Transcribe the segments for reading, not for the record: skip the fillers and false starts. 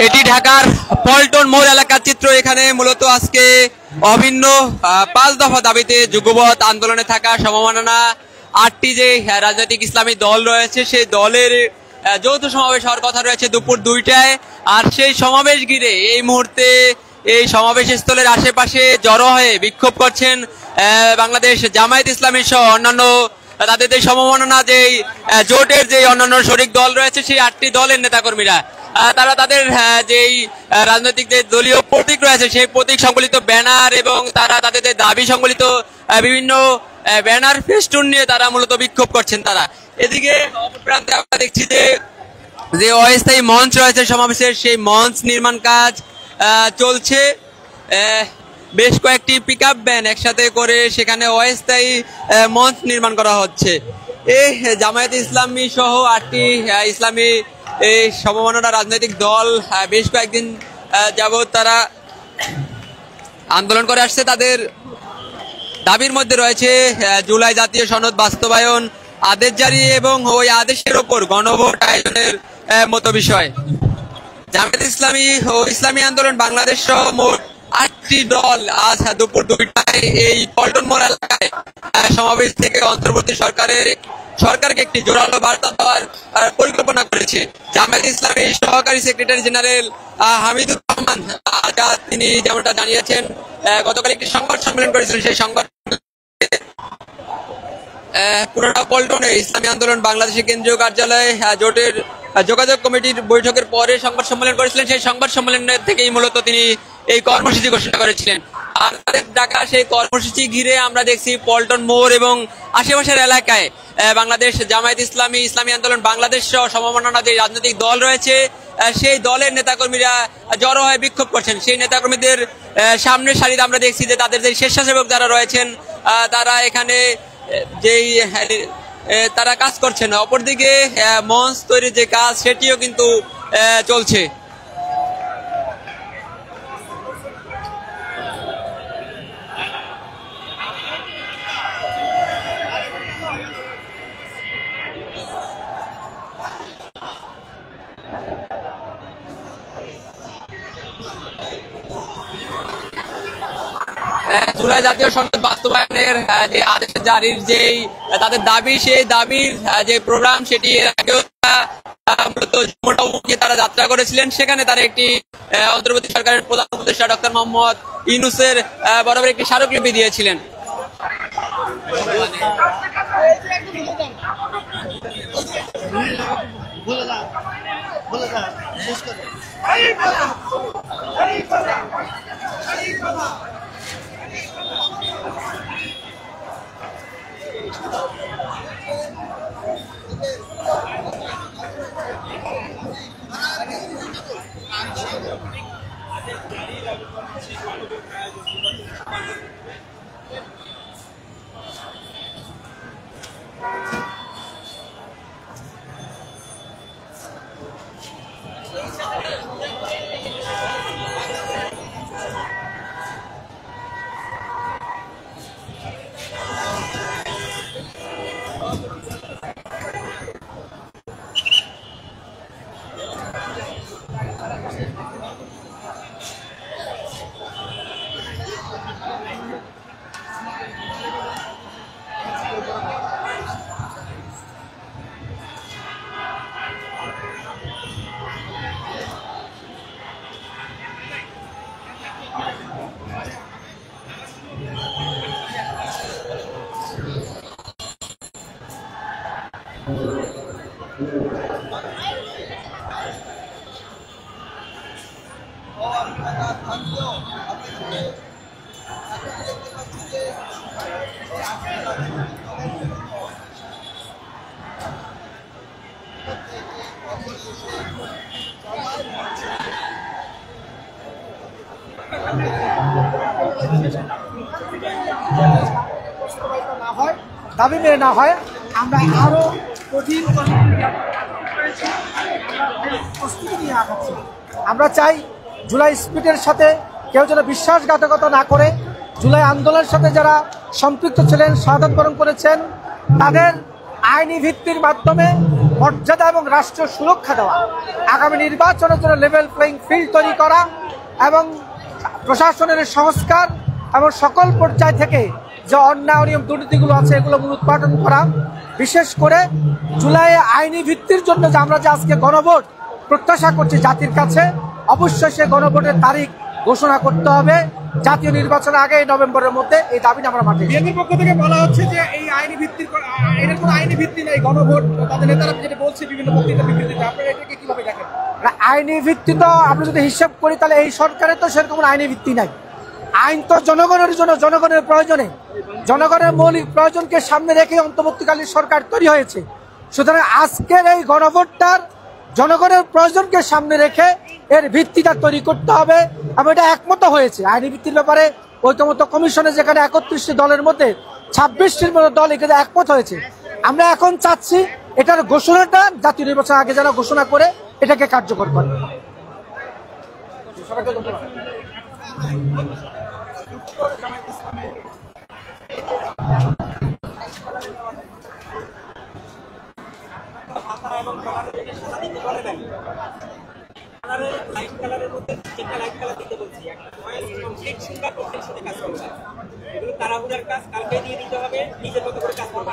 এটি ঢাকার পল্টন মোড় এলাকার চিত্র। এখানে মূলত আজকে অভিন্ন 5 দফা দাবিতে যুগপৎ আন্দোলনে থাকা সমমাননা 8টি যে রাজনৈতিক ইসলামী দল রয়েছে সেই দলের যৌথ সমাবেশ হওয়ার কথা রয়েছে দুপুর 2টায়। আর সেই সমাবেশ ঘিরে এই মুহূর্তে এই সমাবেশ স্থলের আশেপাশে জড়ো হয়ে বিক্ষোভ করছেন বাংলাদেশ জামায়াত ইসলামী সহ অন্যান্য তাদের যে সমমাননা যে জোটের যে অন্যান্য শরিক দল রয়েছে সেই 8টি দলের নেতাকর্মীরা। তারা তাদের যেই রাজনৈতিক যে দলীয় প্রতীক রয়েছে সেই প্রতীক সংবলিত ব্যানার এবং তারা তাদের দাবি সংবলিত বিভিন্ন ব্যানার ফেস্টুন নিয়ে তারা মূলত বিক্ষোভ করছেন। তারা এদিকে অপর প্রান্তে আমরা দেখছি যে অস্থায়ী মঞ্চ রয়েছে সমাবেশের, সেই মঞ্চ নির্মাণ কাজ চলছে। বেশ কয়েকটি পিকআপ ভ্যান একসাথে করে সেখানে অস্থায়ী মঞ্চ নির্মাণ করা হচ্ছে। এই জামায়াত ইসলামী সহ 8টি ইসলামী এই সমমাননা রাজনৈতিক দল বেশ কয়েকদিন যাবৎ তারা আন্দোলন করে আসছে। তাদের দাবির মধ্যে রয়েছে জুলাই জাতীয় সনদ বাস্তবায়ন, আদেশ জারি এবং ওই আদেশের ওপর গণভোট আয়োজনের মতো বিষয়। জামায়াত ইসলামী ও ইসলামী আন্দোলন বাংলাদেশ সহ মোট 8টি দল আজ দুপুর 2টায় এই পল্টন মোড় এলাকায় সমাবেশ থেকে অন্তর্বর্তী সরকারকে একটি জোরালো বার্তা দেওয়ার পরিকল্পনা করেছে। জামায়াত ইসলামীর সহকারী সেক্রেটারি জেনারেল হামিদুর রহমান আজাদ তিনি যেমনটা জানিয়েছেন গতকাল একটি সংবাদ সম্মেলন করেছিলেন। সেই সংবাদ পুরোটা পল্টনে ইসলামী আন্দোলন বাংলাদেশের কেন্দ্রীয় কার্যালয়ে জোটের যোগাযোগ কমিটির বৈঠকের পরে সংবাদ সম্মেলন করেছিলেন। সেই সংবাদ সম্মেলনের থেকেই মূলত তিনি এই কর্মসূচি ঘোষণা করেছিলেন। আর তাদের ডাকা সেই কর্মসূচি ঘিরে আমরা দেখছি পল্টন মোড় এবং আশেপাশের এলাকায় বাংলাদেশ জামায়াত ইসলামী, ইসলামী আন্দোলন বাংলাদেশ সহ সমমাননা যে রাজনৈতিক দল রয়েছে সেই দলের নেতাকর্মীরা জড়ো হয়ে বিক্ষোভ করছেন। সেই নেতাকর্মীদের সামনের সারিতে আমরা দেখছি যে তাদের যে স্বেচ্ছাসেবক যারা রয়েছেন তারা এখানে যেই তারা কাজ করছেন। অপরদিকে মঞ্চ তৈরির যে কাজ সেটিও কিন্তু চলছে। জুলাই জাতীয় সনদ বাস্তবায়নের যে আদেশ জারির যেই তাদের দাবি, সেই দাবির যে প্রোগ্রাম সেটি এর আগেও মূলত তারা যাত্রা করেছিলেন। সেখানে তারা একটি অন্তর্বর্তী সরকারের প্রধান উপদেষ্টা ডক্টর মোহাম্মদ ইউনূসের বরাবর একটি স্মারকলিপি দিয়েছিলেন। দাবি মেনে না হয় আমরা আরো কঠিন প্রস্তুতি নিয়ে আগাচ্ছি। আমরা চাই জুলাই স্পিডের সাথে কেউ যেন বিশ্বাসঘাতকতা না করে, জুলাই আন্দোলনের সাথে যারা সম্পৃক্ত ছিলেন, শাহাদাত বরণ করেছেন, তাদের আইনি ভিত্তির মাধ্যমে মর্যাদা এবং রাষ্ট্রীয় সুরক্ষা দেওয়া, আগামী নির্বাচনের জন্য লেভেল প্লেইং ফিল্ড তৈরি করা এবং প্রশাসনের সংস্কার এবং সকল পর্যায় থেকে যে অন্যায় অনিয়ম দুর্নীতিগুলো আছে এগুলো মূলোৎপাটন করা। বিশেষ করে জুলাইয়ে আইনি ভিত্তির জন্য যে আমরা যে আজকে গণভোট প্রত্যাশা করছি জাতির কাছে, অবশ্যই সে গণভোটের তারিখ ঘোষণা করতে হবে জাতীয় নির্বাচনের আগে নভেম্বরের মধ্যে। এই দাবিটা আমরা মাঠে। বিএনপির পক্ষ থেকে বলা হচ্ছে যে এই আইনি ভিত্তির এর কোনো আইনি ভিত্তি নেই, গণভোট তাদের নেতারা যেটা বলছে বিভিন্ন বক্তৃতা বিবৃতিতে, আপনারা এটাকে কিভাবে দেখেন? আইনি ভিত্তি তো আমরা যদি হিসাব করি তাহলে এই সরকারের তো সেরকম আইনি ভিত্তি নাই। আইন তো জনগণের জন্য, জনগণের প্রয়োজনে, জনগণের মৌলিক প্রয়োজনকে সামনে রেখে অন্তর্বর্তীকালীন সরকার তৈরি হয়েছে। সুতরাং আজকের এই গণভোটটার জনগণের প্রয়োজনকে সামনে রেখে এর ভিত্তিটা তৈরি করতে হবে এবং এটা একমত হয়েছে। আইনি ভিত্তির ব্যাপারে ঐকমত্য কমিশনে যেখানে 31টি দলের মধ্যে 26টির মতো দল এখানে একমত হয়েছে। আমরা এখন চাচ্ছি এটার ঘোষণাটা জাতীয় নির্বাচন আগে যেন ঘোষণা করে এটাকে কার্যকর করে। তাড়াহুড়ার কাজ কালকে দিয়ে দিতে হবে, নিজের মতো করে কাজ করবে।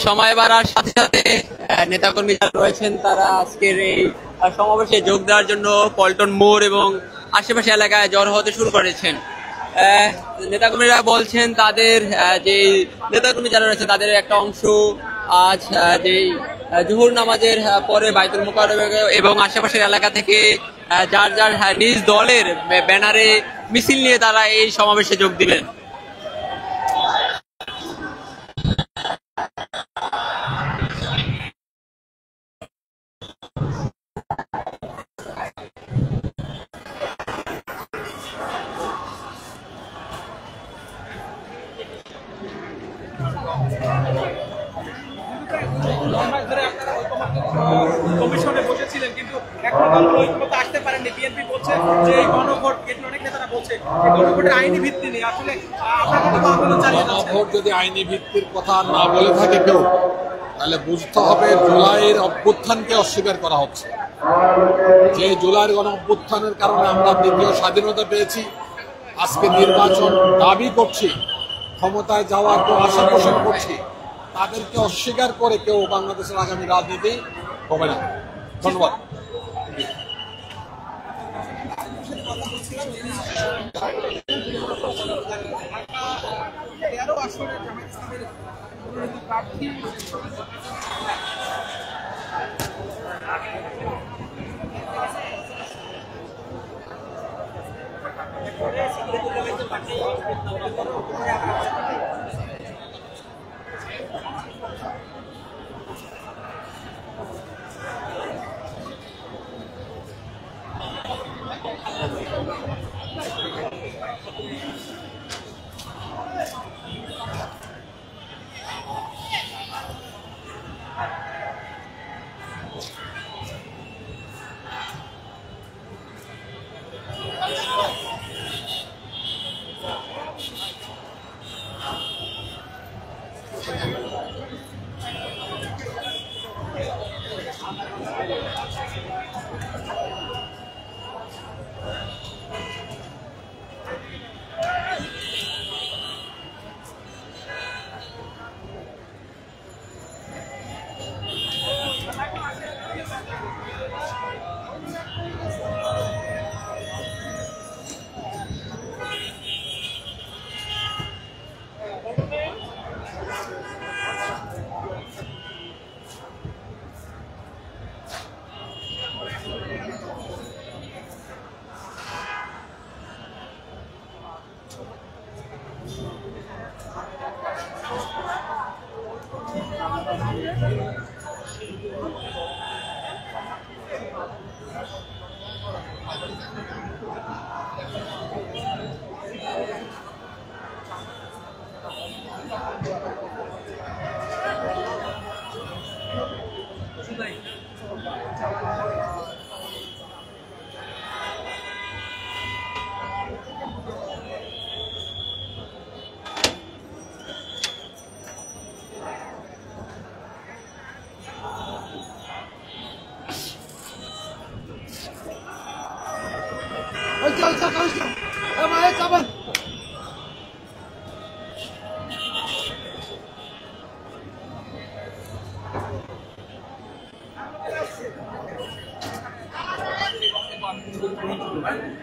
সময় বাড়ার সাথে সাথে নেতাকর্মী যারা রয়েছেন তারা আজকের এই সমাবেশে যোগ দেওয়ার জন্য পল্টন মোড় এবং আশেপাশে এলাকায় জড়ো হতে শুরু করেছেন। নেতাকর্মীরা বলছেন তাদের যে নেতাকর্মী যারা রয়েছে তাদের একটা অংশ আজ যেই জোহর নামাজের পরে বাইতুল মুকাররমে এবং আশেপাশের এলাকা থেকে যার যার নিজ দলের ব্যানারে মিছিল নিয়ে তারা এই সমাবেশে যোগ দিবেন। কমিশনে বসেছিলেন কিন্তু এখনো দলগুলো ঐক্যমত আসতে পারেননি। বিএনপি বলছে যে এই গণভোট, অনেক নেতারা বলছে এই গণভোটের আইনি ভিত্তি নেই। আসলে আপনারা কিন্তু আন্দোলন চালিয়ে যাচ্ছেন। গণভোট যদি আইনি ভিত্তির কথা না বলে থাকে কেউ, তাহলে বুঝতে হবে জুলাইয়ের অভ্যুত্থানকে অস্বীকার করা হচ্ছে। যে জুলাইয়ের গণ অভ্যুত্থানের কারণে আমরা দ্বিতীয় স্বাধীনতা পেয়েছি, আজকে নির্বাচন দাবি করছি, ক্ষমতায় যাওয়ার কেউ আশা পোষণ করছি, তাদেরকে অস্বীকার করে কেউ বাংলাদেশের আগামী রাজনীতি হবে না। ধন্যবাদ।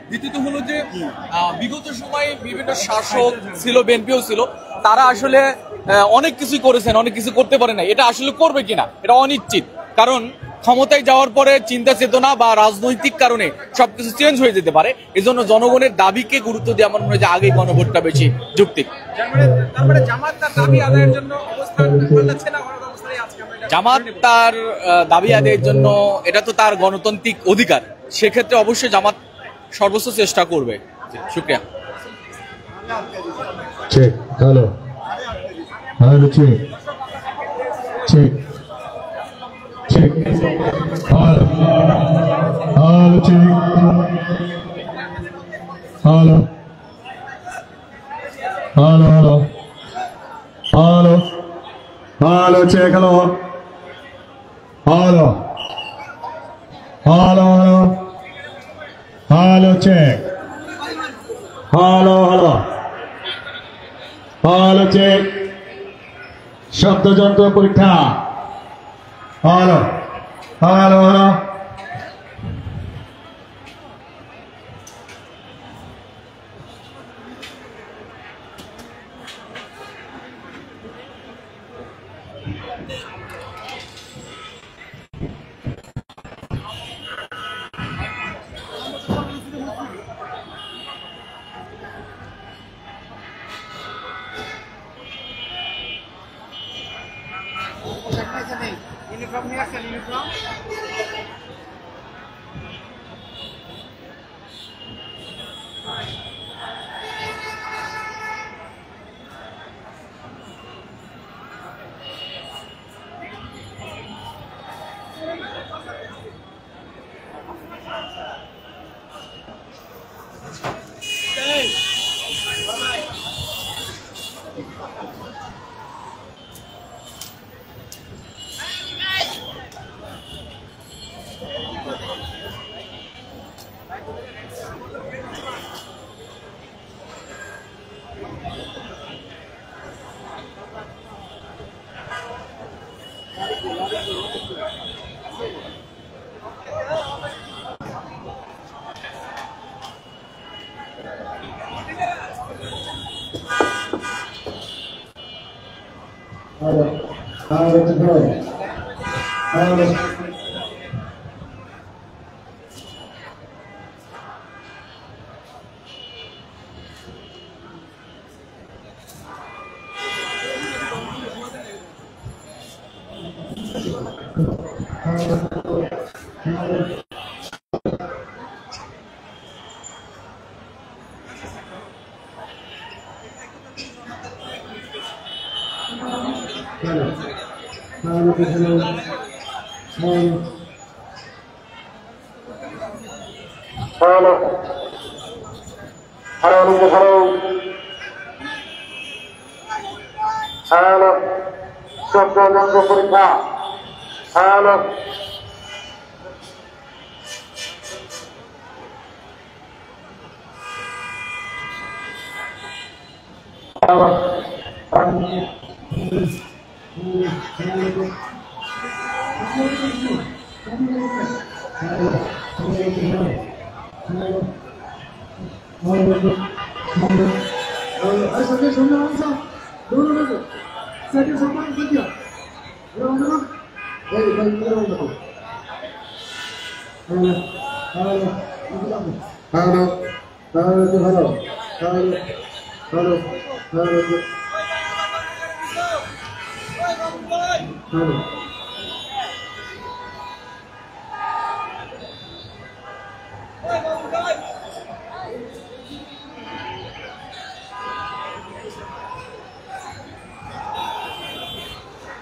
দ্বিতীয়ত হলো যে বিগত সময়ে বিভিন্ন শাসক ছিল, বিএনপিও ছিল, তারা আসলে অনেক কিছুই করেছেন, অনেক কিছু করতে পারে না। এটা আসলে করবে কিনা এটা অনিশ্চিত, কারণ ক্ষমতায় যাওয়ার পরে চিন্তা চেতনা বা রাজনৈতিক কারণে সবকিছু চেঞ্জ হয়ে যেতে পারে। এজন্য জনগণের দাবিকে গুরুত্ব দিয়ে আমার মনে হয় যে আগে গণভোটটা বেশি যৌক্তিক। তারপরে জামাত তার দাবি আদায়ের জন্য অবস্থান পাল্টাচ্ছে না, গণঅবস্থায় আজকে আমরা জামাত তার দাবি আদায়ের জন্য, এটা তো তার গণতান্ত্রিক অধিকার, সেক্ষেত্রে অবশ্যই জামাত সর্বোচ্চ চেষ্টা করবে। শুকরিয়া। Check. Hello. Hello, check. Check. Check. Hello. Hello, check. Hello. Hello, hello. Hello. Hello, check. Hello. Hello. Hello, hello. Hello, check. Hello, hello. Hello, check. শব্দযন্ত্র পরীক্ষা। Hello hello hello. ইউনিফর্ম নিয়ে আসেন, uniform Hello to go. Hello. Hello. শব্দযন্ত্র পরীক্ষা। Hello. Hello. Halo.